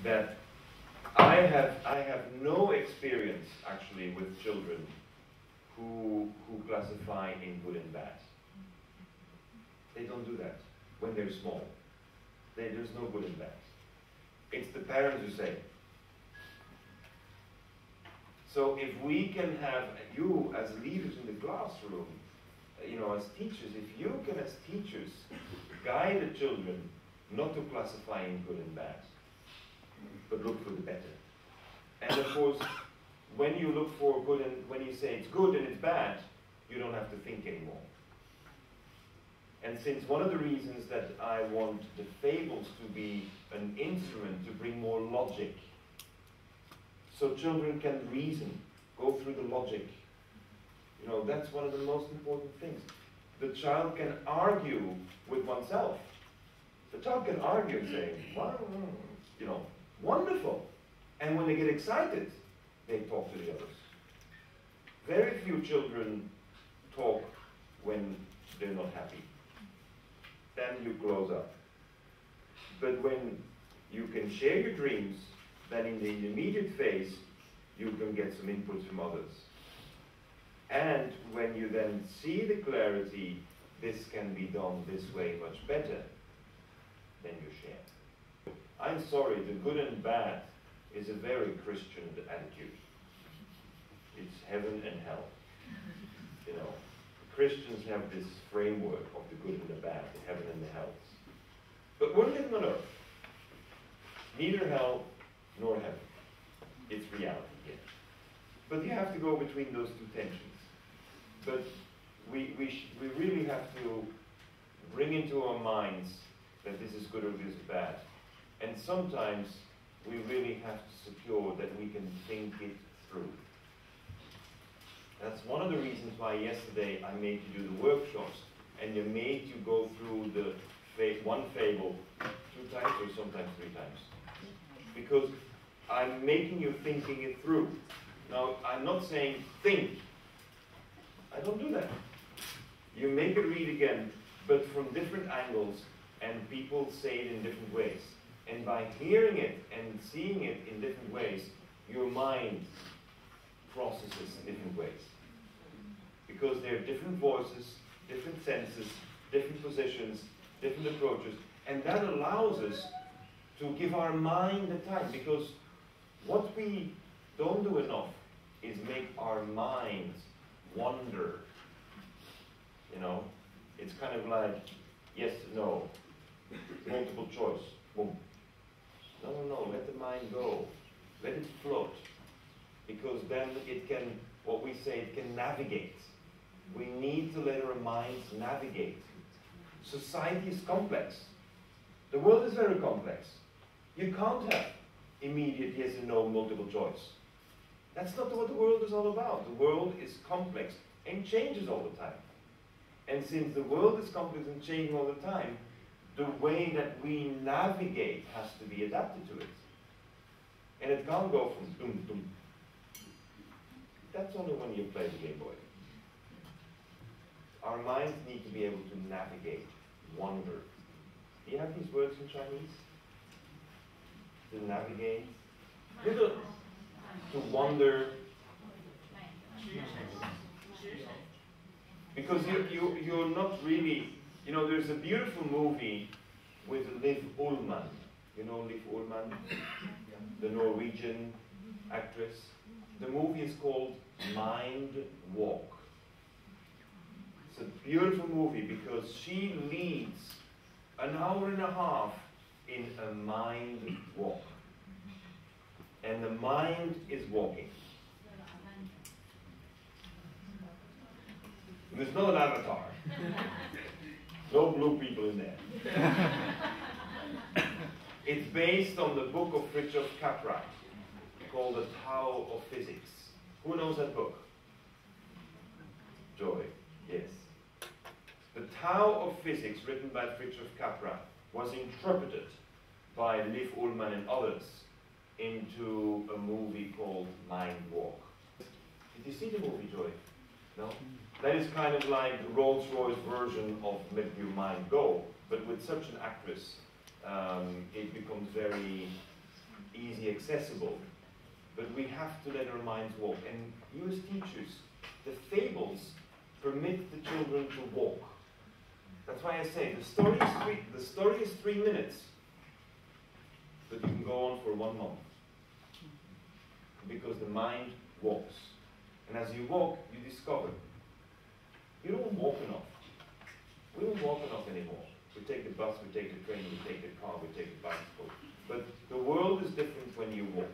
that I have no experience actually with children who classify in good and bad. They don't do that when they're small. There's no good and bad. It's the parents who say. So if we can have you as leaders in the classroom, as teachers, if you can as teachers guide the children not to classify in good and bad, but look for the better. And of course, when you look for good and when you say it's good and it's bad, you don't have to think anymore. And since one of the reasons that I want the fables to be an instrument to bring more logic, so children can reason, go through the logic, that's one of the most important things. The child can argue with oneself. The child can argue and say, wow, wonderful. And when they get excited, they talk to the others. Very few children talk when they're not happy. Then you close up. But when you can share your dreams, then in the immediate phase, you can get some input from others. And when you then see the clarity, this can be done this way much better, then you share. I'm sorry, the good and bad is a very Christian attitude. It's heaven and hell. Christians have this framework of the good and the bad, the heaven and the hells. But we're living on earth. Neither hell nor heaven. It's reality here. But you have to go between those two tensions. But we really have to bring into our minds that this is good or this is bad. And sometimes we really have to secure that we can think it through. That's one of the reasons why yesterday I made you do the workshops and I made you go through the one fable 2 times or sometimes 3 times. Because I'm making you thinking it through. Now, I'm not saying think. I don't do that. You make it read again, but from different angles, and people say it in different ways. And by hearing it and seeing it in different ways, your mind processes in different ways. Because there are different voices, different senses, different positions, different approaches, and that allows us to give our mind the time. Because what we don't do enough is make our minds wonder. It's kind of like yes, no, multiple choice, boom. No, let the mind go. Let it float. Because then it can, what we say, it can navigate. We need to let our minds navigate. Society is complex. The world is very complex. You can't have immediate yes and no multiple choice. That's not what the world is all about. The world is complex and changes all the time. And since the world is complex and changing all the time, the way that we navigate has to be adapted to it. And it can't go from doom, doom. That's only when you play the Game Boy. Our minds need to be able to navigate, wonder. Do you have these words in Chinese? To navigate? To wonder. Because you're not really, there's a beautiful movie with Liv Ullmann. You know Liv Ullmann? The Norwegian actress. The movie is called Mind Walk. It's a beautiful movie because she leads an hour and a half in a mind walk. And the mind is walking. There's no avatar. No blue people in there. It's based on the book of Fritjof Capra called The Tao of Physics. Who knows that book? Joy, yes. The Tao of Physics, written by Fritjof Capra, was interpreted by Liv Ullmann and others into a movie called Mind Walk. Did you see the movie, Joy? No? That is kind of like the Rolls-Royce version of Let Your Mind Go, but with such an actress, it becomes very easy accessible. But we have to let our minds walk. And you as teachers, the fables permit the children to walk. That's why I say the story is 3 minutes, but you can go on for 1 month. Because the mind walks. And as you walk, you discover. You don't walk enough. We don't walk enough anymore. We take the bus, we take the train, we take the car, we take the bicycle. But the world is different when you walk.